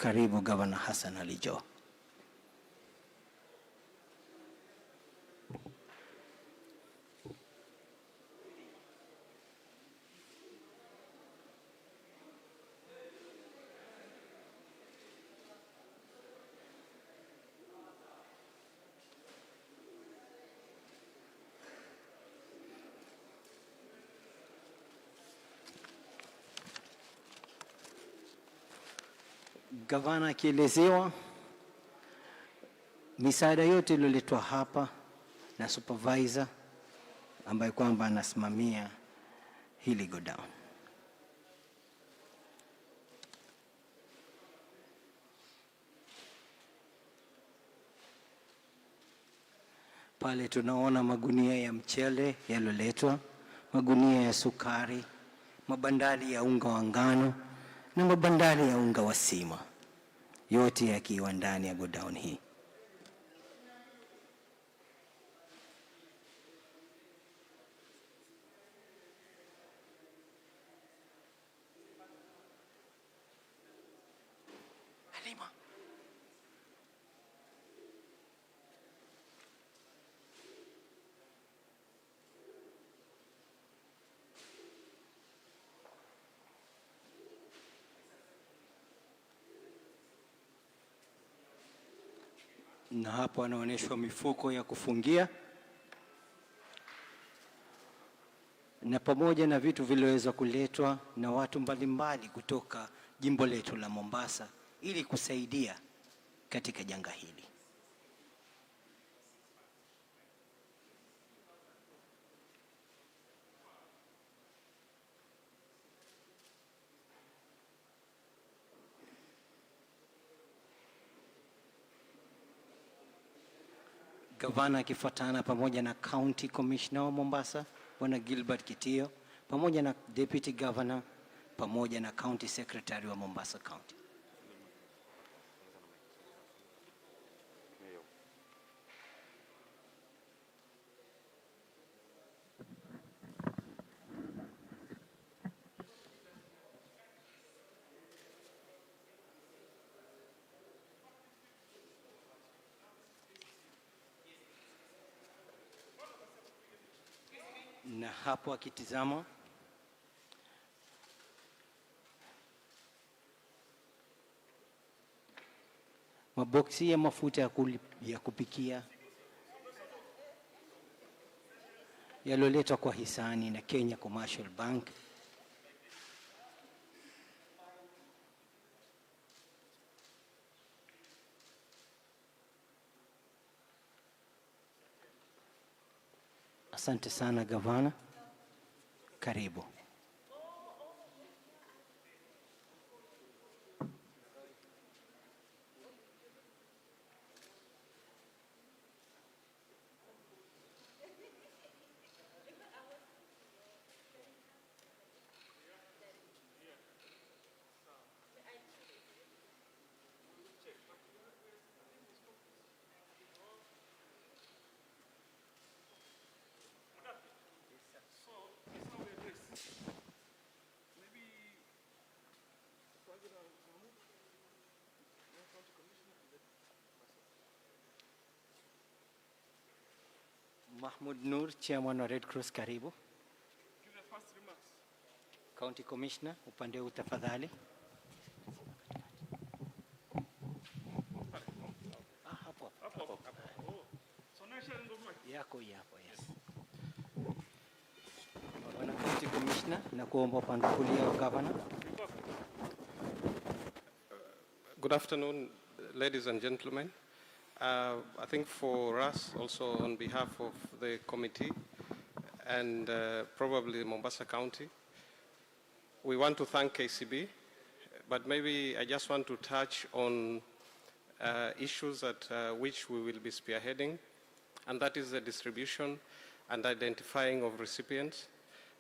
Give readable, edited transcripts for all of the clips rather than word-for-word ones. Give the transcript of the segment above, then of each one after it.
Karibu Governor Hassan Ali Joho. Gavana akielezewa misaada yote iliyoletwa hapa na supervisor ambaye kwamba anasimamia hili go down. Pale tunaona magunia ya mchele yaloletwa, magunia ya sukari, mabandali ya unga wa ngano na mabandali ya unga wa sima, yote yakiwa ndani ya go down hii. Halima. Na hapo anaonyeshwa mifuko ya kufungia na pamoja na vitu vilivyoweza kuletwa na watu mbalimbali kutoka jimbo letu la Mombasa ili kusaidia katika janga hili. Gavana akifuatana pamoja na County Commissioner wa Mombasa Bwana Gilbert Kitio, pamoja na Deputy Governor, pamoja na County Secretary wa Mombasa County. Na hapo akitizama maboksi ya mafuta ya kupikia yaloletwa kwa hisani na Kenya Commercial Bank. Asante sana Gavana. Karibu. Mahmoud Nur, Chairman wa Red Cross, karibu. County Commissioner, upande utafadhali. Hapo. Yako, yes. Bwana County Commissioner, na kuomba upande kulia wa Governor. Good afternoon, ladies and gentlemen. I think for us, also on behalf of the committee and probably Mombasa County, we want to thank KCB, but maybe I just want to touch on issues that which we will be spearheading, and that is the distribution and identifying of recipients,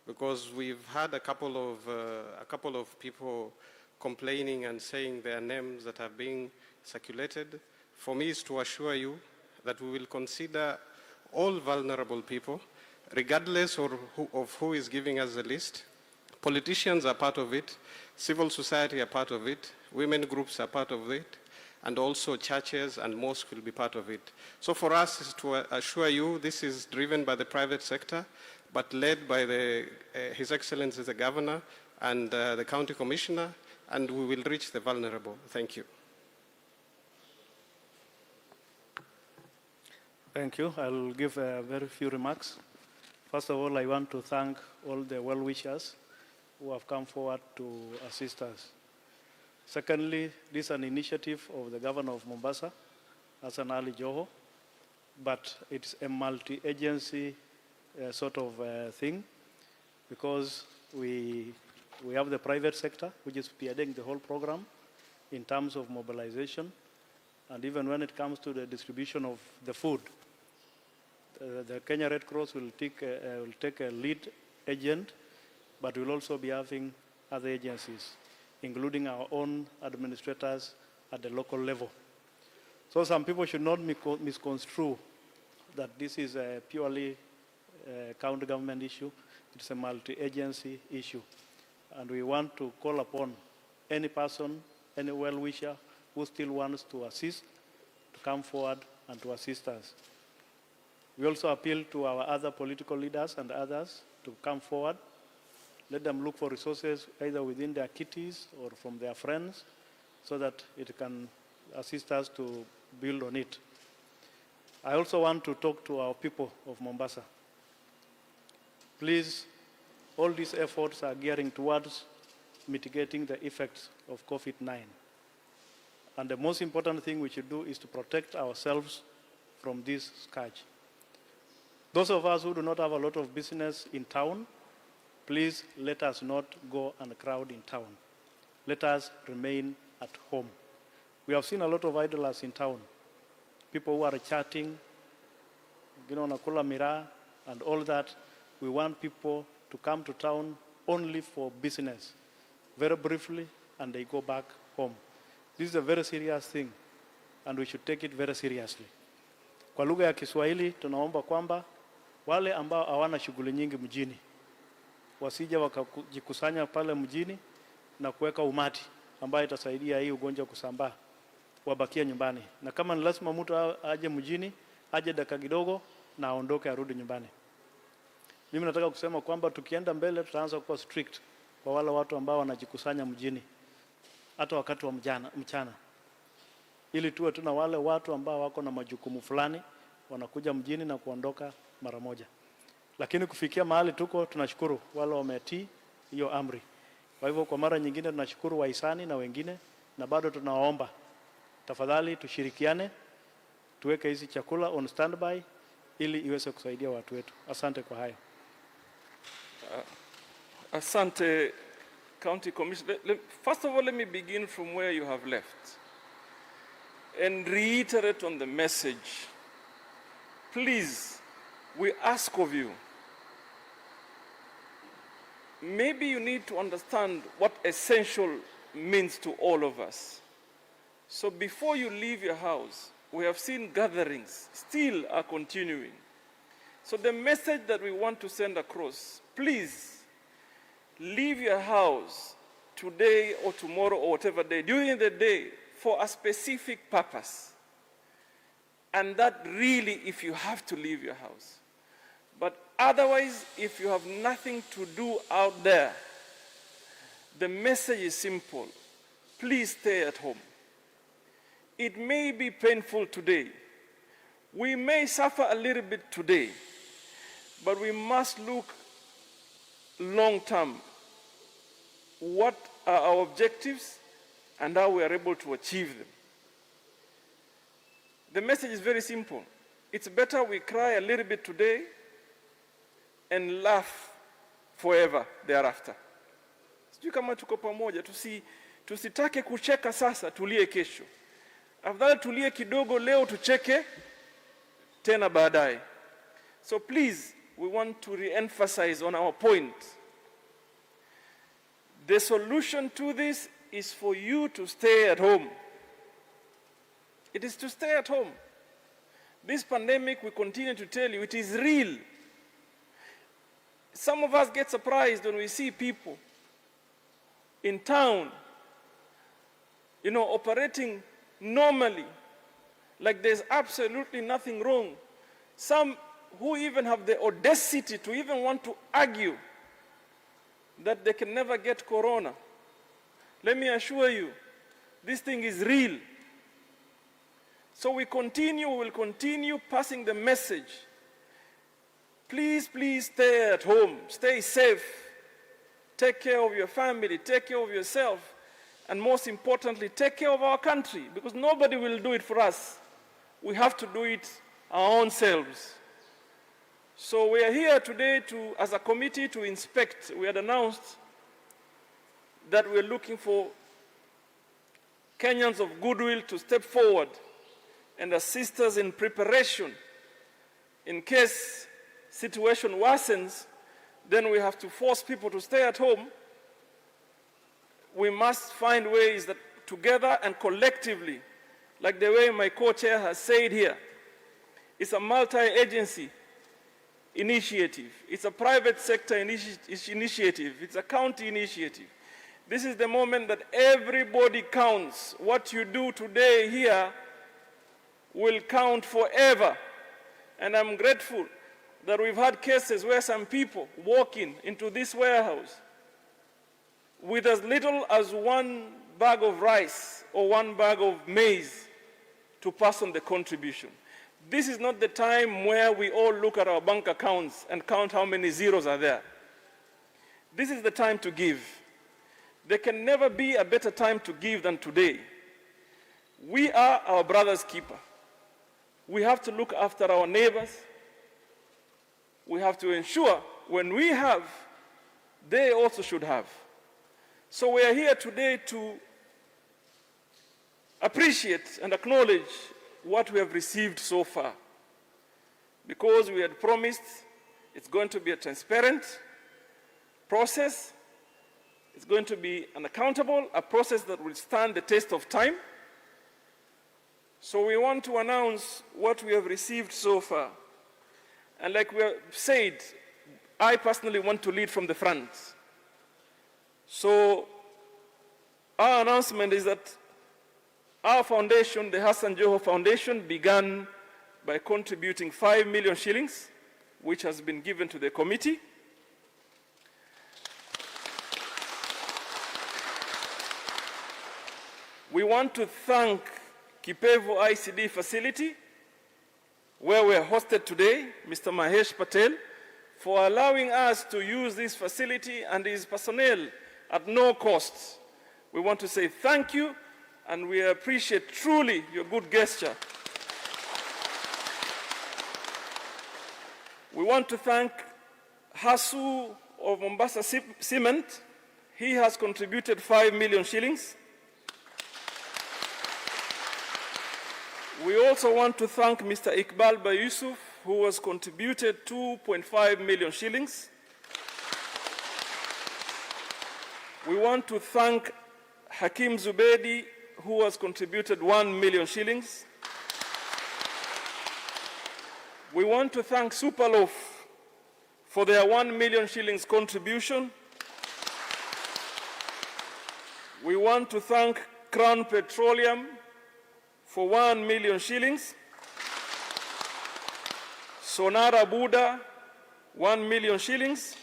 because we've had a couple of people complaining and saying their names that are being circulated. For me is to assure you that we will consider all vulnerable people, regardless of who is giving us the list, Politicians are part of it, civil society are part of it, women groups are part of it, and also churches and mosques will be part of it. So for us is to assure you this is driven by the private sector, but led by His Excellency the Governor and the County Commissioner, and we will reach the vulnerable. Thank you. Thank you. I'll give very few remarks. First of all, I want to thank all the well-wishers who have come forward to assist us. Secondly, this is an initiative of the Governor of Mombasa, Hassan Ali Joho, but it's a multi-agency sort of thing, because we have the private sector, which is spearheading the whole program in terms of mobilization, and even when it comes to the distribution of the food, the Kenya Red Cross will take a lead agent, but we'll also be having other agencies, including our own administrators at the local level. So some people should not misconstrue that this is a purely county government issue. It's a multi-agency issue. And we want to call upon any person, any well-wisher who still wants to assist, to come forward and to assist us. We also appeal to our other political leaders and others to come forward. Let them look for resources either within their kitties or from their friends, so that it can assist us to build on it. I also want to talk to our people of Mombasa. Please, all these efforts are gearing towards mitigating the effects of COVID-19. And the most important thing we should do is to protect ourselves from this scourge. Those of us who do not have a lot of business in town, please let us not go and crowd in town. Let us remain at home. We have seen a lot of idlers in town. People who are chatting, nakula miraa, and all that. We want people to come to town only for business, very briefly, and they go back home. This is a very serious thing, and we should take it very seriously. Kwa lugha ya Kiswahili, tunaomba kwamba wale ambao hawana shughuli nyingi mjini wasije wakajikusanya pale mjini na kuweka umati ambayo itasaidia hii ugonjwa kusambaa, wabakia nyumbani. Na kama ni lazima mtu aje mjini, aje dakika kidogo na aondoke arudi nyumbani. Mimi nataka kusema kwamba tukienda mbele tutaanza kuwa strict kwa wale watu ambao wanajikusanya mjini hata wakati wa mchana. Ili tuwe tuna wale watu ambao wako na majukumu fulani wanakuja mjini na kuondoka mara moja. Lakini kufikia mahali tuko, tunashukuru wale wametii hiyo amri. Kwa hivyo kwa mara nyingine tunashukuru wahisani na wengine, na bado tunawaomba tafadhali tushirikiane, tuweke hizi chakula on standby ili iweze kusaidia watu wetu. Asante kwa hayo. Asante, County Commissioner. First of all, let me begin from where you have left and reiterate on the message. Please, we ask of you, maybe you need to understand what essential means to all of us. So before you leave your house, we have seen gatherings still are continuing. So the message that we want to send across, please leave your house today or tomorrow or whatever day, during the day, for a specific purpose. And that really, if you have to leave your house. But otherwise, if you have nothing to do out there, the message is simple. Please stay at home. It may be painful today. We may suffer a little bit today, but we must look long term. What are our objectives and how we are able to achieve them? The message is very simple. It's better we cry a little bit today and laugh forever thereafter. Sijui kama tuko pamoja, tusitake kucheka sasa, tulie kesho. Afadhali tulie kidogo leo, tucheke tena baadaye. So please, we want to re-emphasize on our point. The solution to this is for you to stay at home. It is to stay at home. This pandemic, we continue to tell you, it is real. Some of us get surprised when we see people in town, operating normally, like there's absolutely nothing wrong. Some who even have the audacity to even want to argue that they can never get corona. Let me assure you, this thing is real. So we will continue passing the message. Please, please stay at home, stay safe, take care of your family, take care of yourself, and most importantly, take care of our country, because nobody will do it for us. We have to do it our own selves. So we are here today as a committee to inspect. We had announced that we're looking for Kenyans of goodwill to step forward and assist us in preparation. In case situation worsens, then we have to force people to stay at home. We must find ways that together and collectively, like the way my co-chair has said here, it's a multi-agency initiative. It's a private sector initiative. It's a county initiative. This is the moment that everybody counts. What you do today here will count forever. And I'm grateful that we've had cases where some people walk into this warehouse with as little as 1 bag of rice or 1 bag of maize to pass on the contribution. This is not the time where we all look at our bank accounts and count how many zeros are there. This is the time to give. There can never be a better time to give than today. We are our brother's keeper. We have to look after our neighbors. We have to ensure when we have, they also should have. So we are here today to appreciate and acknowledge what we have received so far. Because we had promised it's going to be a transparent process. It's going to be an accountable, a process that will stand the test of time. So we want to announce what we have received so far. And like we have said, I personally want to lead from the front. So our announcement is that our foundation, the Hassan Joho Foundation, began by contributing 5 million shillings, which has been given to the committee. We want to thank Kipevu ICD facility, where we are hosted today, Mr. Mahesh Patel, for allowing us to use this facility and his personnel at no cost. We want to say thank you, and we appreciate truly your good gesture. We want to thank Hasu of Mombasa Cement. He has contributed 5 million shillings. We also want to thank Mr. Iqbal Bayusuf, who has contributed 2.5 million shillings. We want to thank Hakim Zubedi, who has contributed 1 million shillings. We want to thank Superloaf for their 1 million shillings contribution. We want to thank Crown Petroleum for 1 million shillings. Sonara Buddha, 1 million shillings.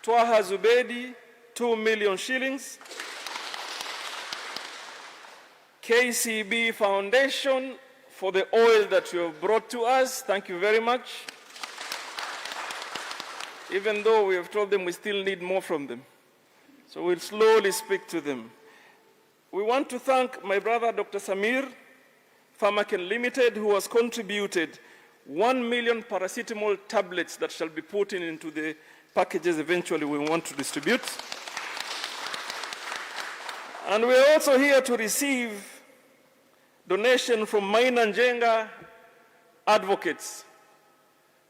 Twaha Zubedi, 2 million shillings. KCB Foundation for the oil that you have brought to us. Thank you very much. Even though we have told them we still need more from them. So we'll slowly speak to them. We want to thank my brother, Dr. Samir, Pharmacon Limited, who has contributed 1 million paracetamol tablets that shall be put into the packages eventually we want to distribute. And we're also here to receive donation from Maina Njenga advocates.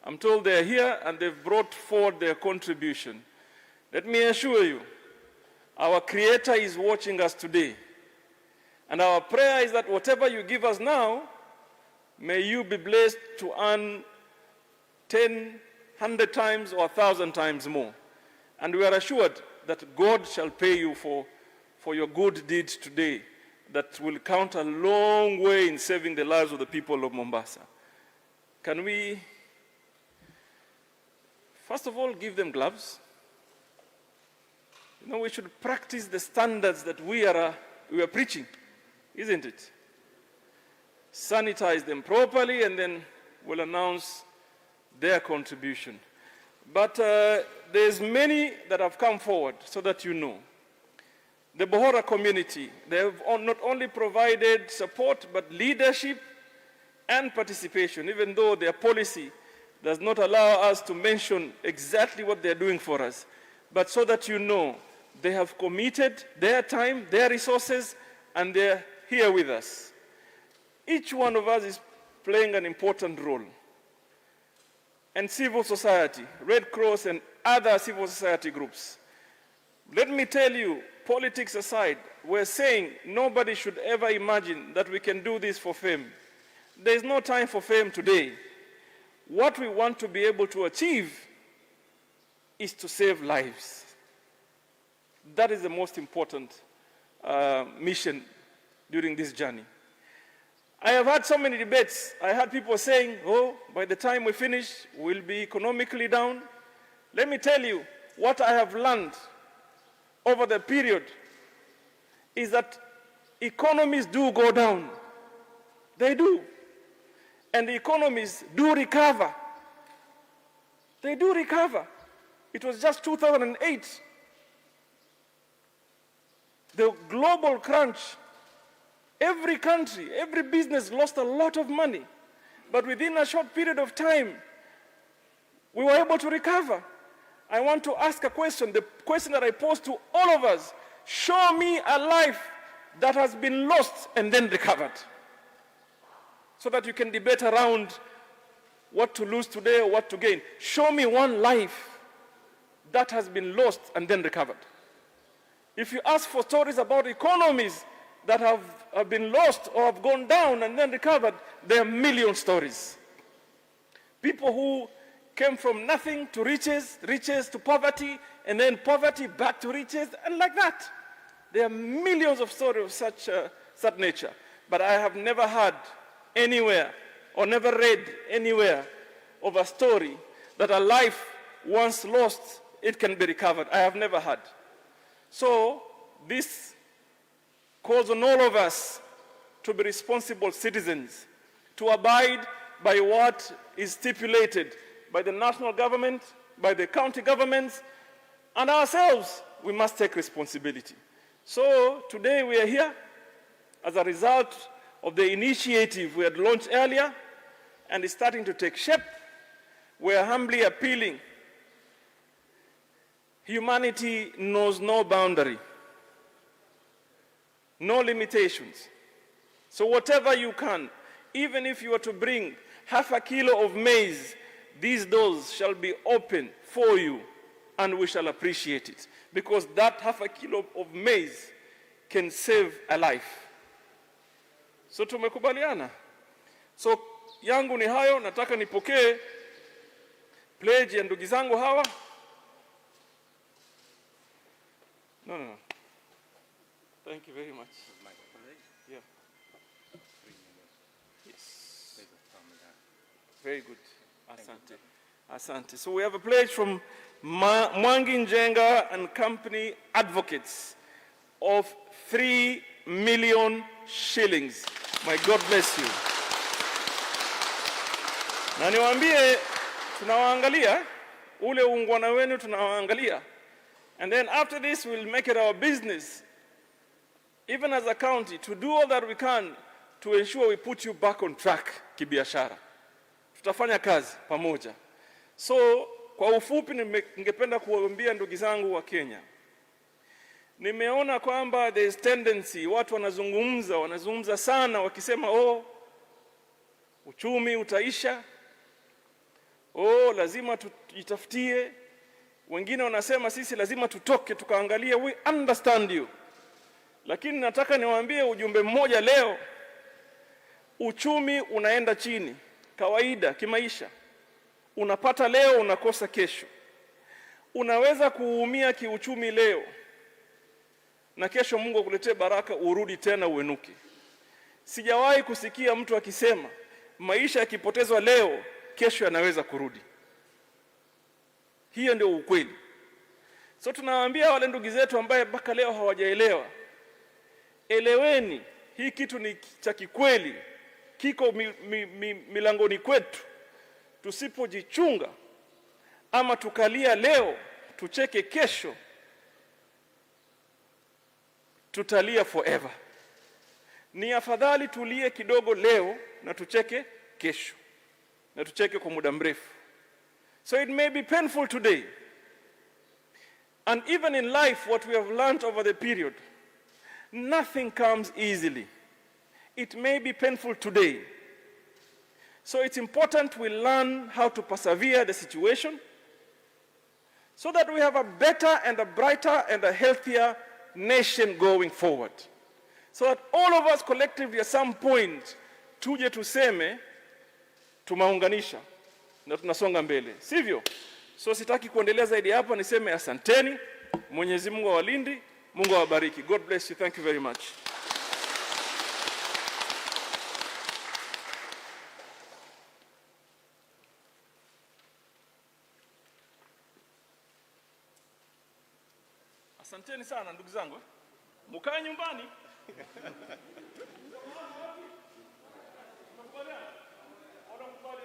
I'm told they're here and they've brought forward their contribution. Let me assure you, our Creator is watching us today. And our prayer is that whatever you give us now, may you be blessed to earn 10, 100 times or 1,000 times more. And we are assured that God shall pay you for your good deeds today that will count a long way in saving the lives of the people of Mombasa. Can we, first of all, give them gloves? You know, we should practice the standards that we are preaching, isn't it? Sanitize them properly, and then we'll announce their contribution. But there's many that have come forward, so that you know. The Bohora community, they have not only provided support, but leadership and participation, even though their policy does not allow us to mention exactly what they're doing for us. But so that you know, they have committed their time, their resources, and they're here with us. Each one of us is playing an important role. And civil society, Red Cross and other civil society groups. Let me tell you, politics aside, we're saying nobody should ever imagine that we can do this for fame. There's no time for fame today. What we want to be able to achieve is to save lives. That is the most important mission during this journey. I have had so many debates. I had people saying, oh, by the time we finish, we'll be economically down. Let me tell you, what I have learned over the period is that economies do go down. They do. And the economies do recover. They do recover. It was just 2008. The global crunch, every country, every business lost a lot of money. But within a short period of time, we were able to recover. I want to ask a question, the question that I pose to all of us. Show me a life that has been lost and then recovered. So that you can debate around what to lose today or what to gain. Show me one life that has been lost and then recovered. If you ask for stories about economies that have been lost or have gone down and then recovered, there are million stories. People who came from nothing to riches, riches to poverty, and then poverty back to riches, and like that. There are millions of stories of such nature. But I have never heard anywhere or never read anywhere of a story that a life once lost, it can be recovered. I have never heard. So this calls on all of us to be responsible citizens, to abide by what is stipulated by the national government, by the county governments, and ourselves. We must take responsibility. So today we are here as a result of the initiative we had launched earlier, and it's starting to take shape. We are humbly appealing. Humanity knows no boundary, no limitations. So whatever you can, even if you were to bring half a kilo of maize, these doors shall be open for you, and we shall appreciate it. Because that half a kilo of maize can save a life. So tumekubaliana. So yangu ni hayo, nataka nipokee pledge ya ndugu zangu hawa. No. Thank you very much. Yeah. Yes. Very good. Asante. Asante. So we have a pledge from Mwangi Njenga and Company Advocates of 3 million shillings. My God bless you. Na niwaambie, tunawaangalia, ule ungwana wenu tunawaangalia. And then after this, we'll make it our business, even as a county, to do all that we can to ensure we put you back on track kibiashara. Tutafanya kazi pamoja. So, kwa ufupi ningependa kuwaambia ndugu zangu wa Kenya. Nimeona kwamba there is tendency, watu wanazungumza sana wakisema, oh, uchumi utaisha, oh, lazima tujitafutie. Wengine wanasema sisi lazima tutoke tukaangalia. We understand you. Lakini nataka niwaambie ujumbe mmoja leo. Uchumi unaenda chini, kawaida, kimaisha. Unapata leo, unakosa kesho. Unaweza kuumia kiuchumi leo na kesho Mungu akuletee baraka urudi tena uenuke. Sijawahi kusikia mtu akisema maisha yakipotezwa leo kesho yanaweza kurudi. Hiyo ndio ukweli. So tunawaambia wale ndugu zetu ambaye mpaka leo hawajaelewa, eleweni hii kitu ni cha kikweli, kiko milangoni kwetu. Tusipojichunga ama tukalia leo tucheke kesho, tutalia forever. Ni afadhali tulie kidogo leo na tucheke kesho, na tucheke kwa muda mrefu. So it may be painful today, and even in life what we have learned over the period, nothing comes easily. It may be painful today. So it's important we learn how to persevere the situation so that we have a better and a brighter and a healthier nation going forward. So that all of us collectively at some point tuje tuseme tumaunganisha na tunasonga mbele, sivyo? So sitaki kuendelea zaidi hapa, niseme asanteni. Mwenyezi Mungu awalinde, Mungu awabariki. God bless you. Thank you very much. Asanteni sana ndugu zangu. Mkae nyumbani. Wanakubali